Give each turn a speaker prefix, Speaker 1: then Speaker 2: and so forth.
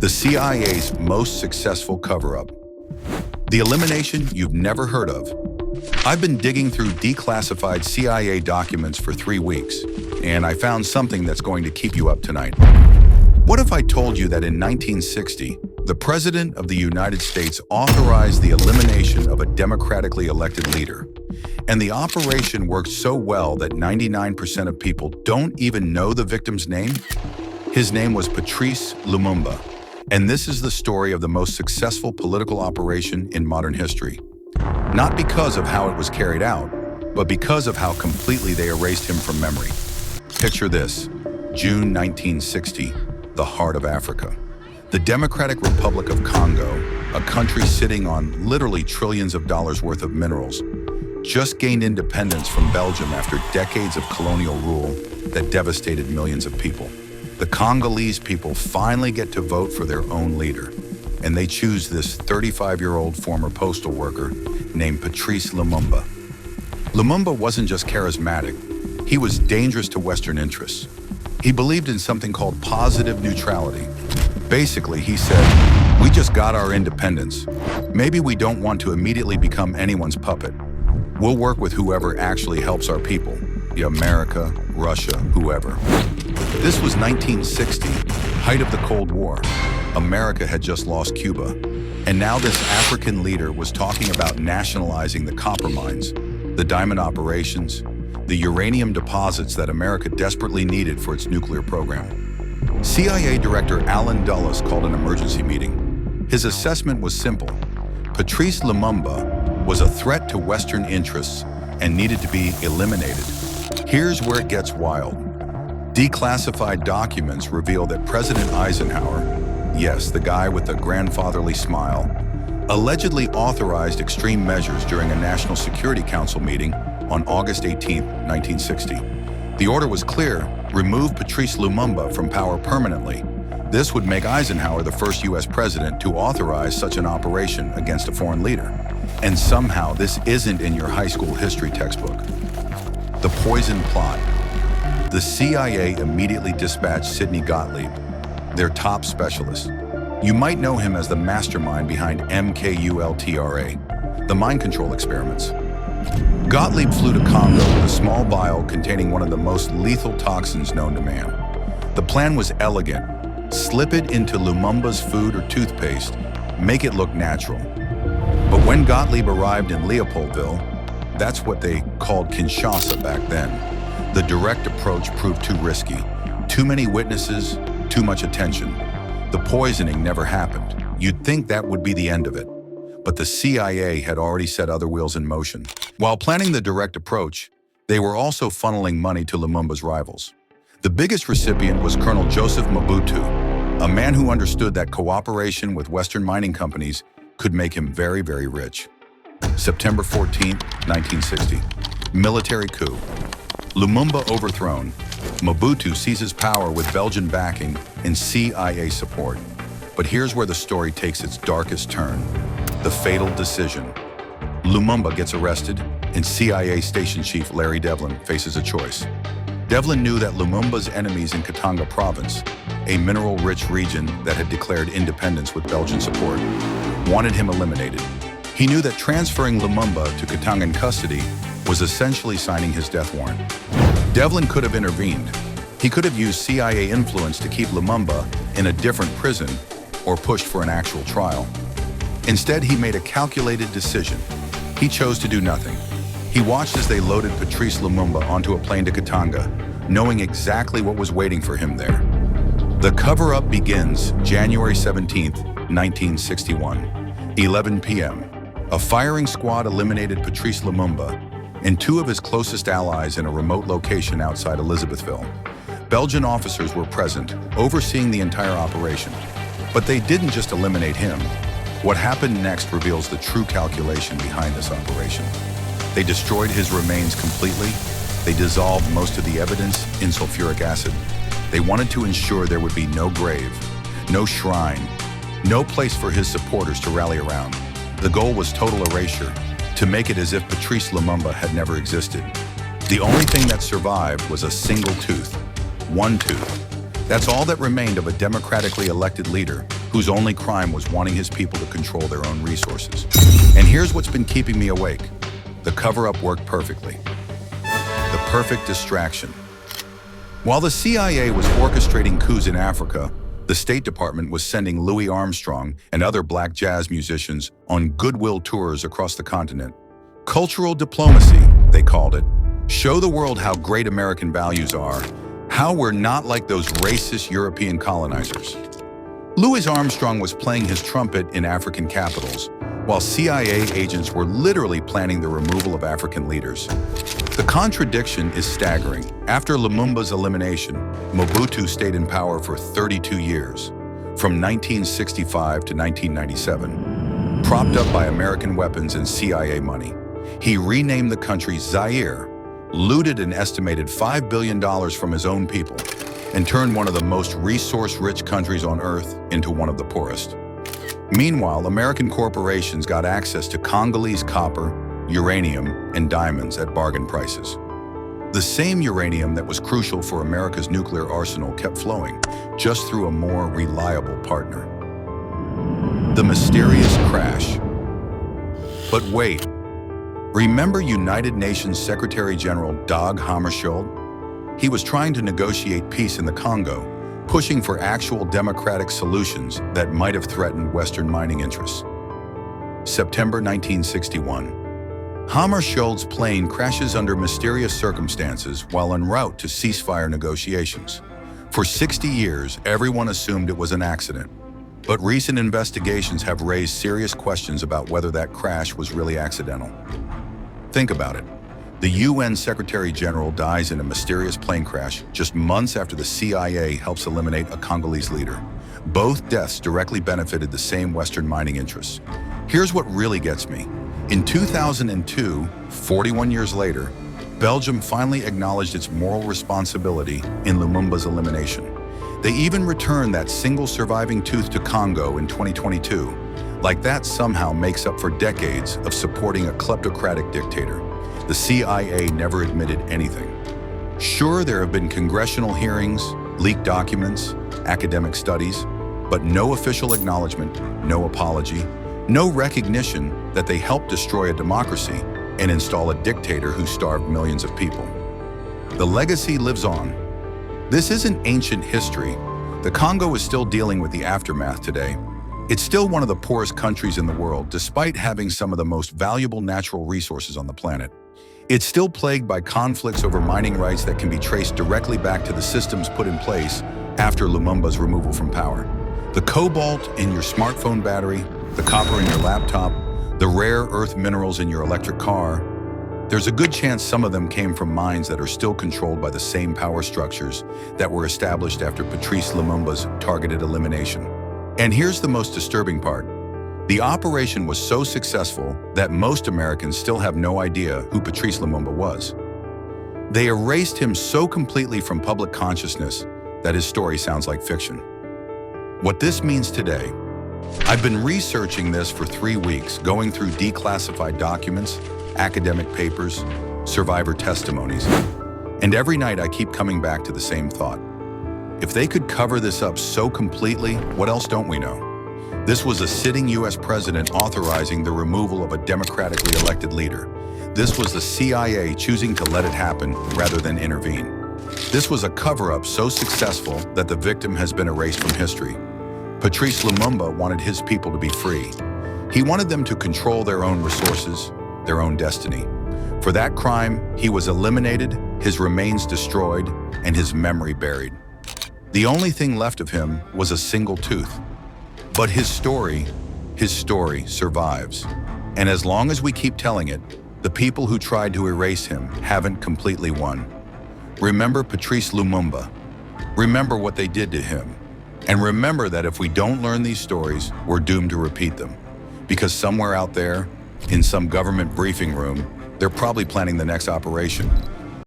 Speaker 1: The CIA's most successful cover-up. The elimination you've never heard of. I've been digging through declassified CIA documents for 3 weeks, and I found something that's going to keep you up tonight. What if I told you that in 1960, the President of the United States authorized the elimination of a democratically elected leader, and the operation worked so well that 99% of people don't even know the victim's name? His name was Patrice Lumumba, and this is the story of the most successful political operation in modern history. Not because of how it was carried out, but because of how completely they erased him from memory. Picture this, June 1960, the heart of Africa. The Democratic Republic of Congo, a country sitting on literally trillions of dollars worth of minerals, just gained independence from Belgium after decades of colonial rule that devastated millions of people. The Congolese people finally get to vote for their own leader, and they choose this 35-year-old former postal worker named Patrice Lumumba. Lumumba wasn't just charismatic, he was dangerous to Western interests. He believed in something called positive neutrality. Basically, he said, we just got our independence. Maybe we don't want to immediately become anyone's puppet. We'll work with whoever actually helps our people, America, Russia, whoever. This was 1960, height of the Cold War. America had just lost Cuba. And now this African leader was talking about nationalizing the copper mines, the diamond operations, the uranium deposits that America desperately needed for its nuclear program. CIA Director Allen Dulles called an emergency meeting. His assessment was simple. Patrice Lumumba was a threat to Western interests and needed to be eliminated. Here's where it gets wild. Declassified documents reveal that President Eisenhower, yes, the guy with the grandfatherly smile, allegedly authorized extreme measures during a National Security Council meeting on August 18, 1960. The order was clear: remove Patrice Lumumba from power permanently. This would make Eisenhower the first U.S. president to authorize such an operation against a foreign leader. And somehow this isn't in your high school history textbook. The poison plot. The CIA immediately dispatched Sidney Gottlieb, their top specialist. You might know him as the mastermind behind MKUltra, the mind control experiments. Gottlieb flew to Congo with a small vial containing one of the most lethal toxins known to man. The plan was elegant. Slip it into Lumumba's food or toothpaste, make it look natural. But when Gottlieb arrived in Leopoldville, that's what they called Kinshasa back then, the direct approach proved too risky. Too many witnesses, too much attention. The poisoning never happened. You'd think that would be the end of it. But the CIA had already set other wheels in motion. While planning the direct approach, they were also funneling money to Lumumba's rivals. The biggest recipient was Colonel Joseph Mobutu, a man who understood that cooperation with Western mining companies could make him very, very rich. September 14, 1960. Military coup. Lumumba overthrown. Mobutu seizes power with Belgian backing and CIA support. But here's where the story takes its darkest turn. The fatal decision. Lumumba gets arrested, and CIA Station Chief Larry Devlin faces a choice. Devlin knew that Lumumba's enemies in Katanga province, a mineral-rich region that had declared independence with Belgian support, wanted him eliminated. He knew that transferring Lumumba to Katangan custody was essentially signing his death warrant. Devlin could have intervened. He could have used CIA influence to keep Lumumba in a different prison or pushed for an actual trial. Instead, he made a calculated decision. He chose to do nothing. He watched as they loaded Patrice Lumumba onto a plane to Katanga, knowing exactly what was waiting for him there. The cover-up begins January 17, 1961, 11 p.m. A firing squad eliminated Patrice Lumumba and 2 of his closest allies in a remote location outside Elizabethville. Belgian officers were present, overseeing the entire operation. But they didn't just eliminate him. What happened next reveals the true calculation behind this operation. They destroyed his remains completely. They dissolved most of the evidence in sulfuric acid. They wanted to ensure there would be no grave, no shrine, no place for his supporters to rally around. The goal was total erasure, to make it as if Patrice Lumumba had never existed. The only thing that survived was a single tooth, one tooth. That's all that remained of a democratically elected leader whose only crime was wanting his people to control their own resources. And here's what's been keeping me awake. The cover-up worked perfectly. The perfect distraction. While the CIA was orchestrating coups in Africa, the State Department was sending Louis Armstrong and other black jazz musicians on goodwill tours across the continent. Cultural diplomacy, they called it. Show the world how great American values are, how we're not like those racist European colonizers. Louis Armstrong was playing his trumpet in African capitals, while CIA agents were literally planning the removal of African leaders. The contradiction is staggering. After Lumumba's elimination, Mobutu stayed in power for 32 years, from 1965 to 1997. Propped up by American weapons and CIA money, he renamed the country Zaire, looted an estimated $5 billion from his own people, and turned one of the most resource-rich countries on earth into one of the poorest. Meanwhile, American corporations got access to Congolese copper, uranium, and diamonds at bargain prices. The same uranium that was crucial for America's nuclear arsenal kept flowing, just through a more reliable partner. The mysterious crash. But wait, remember United Nations Secretary General Dag Hammarskjöld? He was trying to negotiate peace in the Congo, pushing for actual democratic solutions that might have threatened Western mining interests. September 1961. Hammarskjöld's plane crashes under mysterious circumstances while en route to ceasefire negotiations. For 60 years, everyone assumed it was an accident, but recent investigations have raised serious questions about whether that crash was really accidental. Think about it. The UN Secretary General dies in a mysterious plane crash just months after the CIA helps eliminate a Congolese leader. Both deaths directly benefited the same Western mining interests. Here's what really gets me. In 2002, 41 years later, Belgium finally acknowledged its moral responsibility in Lumumba's elimination. They even returned that single surviving tooth to Congo in 2022. Like that somehow makes up for decades of supporting a kleptocratic dictator. The CIA never admitted anything. Sure, there have been congressional hearings, leaked documents, academic studies, but no official acknowledgement, no apology, no recognition that they helped destroy a democracy and install a dictator who starved millions of people. The legacy lives on. This isn't ancient history. The Congo is still dealing with the aftermath today. It's still one of the poorest countries in the world, despite having some of the most valuable natural resources on the planet. It's still plagued by conflicts over mining rights that can be traced directly back to the systems put in place after Lumumba's removal from power. The cobalt in your smartphone battery, the copper in your laptop, the rare earth minerals in your electric car, there's a good chance some of them came from mines that are still controlled by the same power structures that were established after Patrice Lumumba's targeted elimination. And here's the most disturbing part. The operation was so successful that most Americans still have no idea who Patrice Lumumba was. They erased him so completely from public consciousness that his story sounds like fiction. What this means today, I've been researching this for 3 weeks, going through declassified documents, academic papers, survivor testimonies, and every night I keep coming back to the same thought. If they could cover this up so completely, what else don't we know? This was a sitting US president authorizing the removal of a democratically elected leader. This was the CIA choosing to let it happen rather than intervene. This was a cover-up so successful that the victim has been erased from history. Patrice Lumumba wanted his people to be free. He wanted them to control their own resources, their own destiny. For that crime, he was eliminated, his remains destroyed, and his memory buried. The only thing left of him was a single tooth. But his story survives. And as long as we keep telling it, the people who tried to erase him haven't completely won. Remember Patrice Lumumba. Remember what they did to him. And remember that if we don't learn these stories, we're doomed to repeat them. Because somewhere out there, in some government briefing room, they're probably planning the next operation.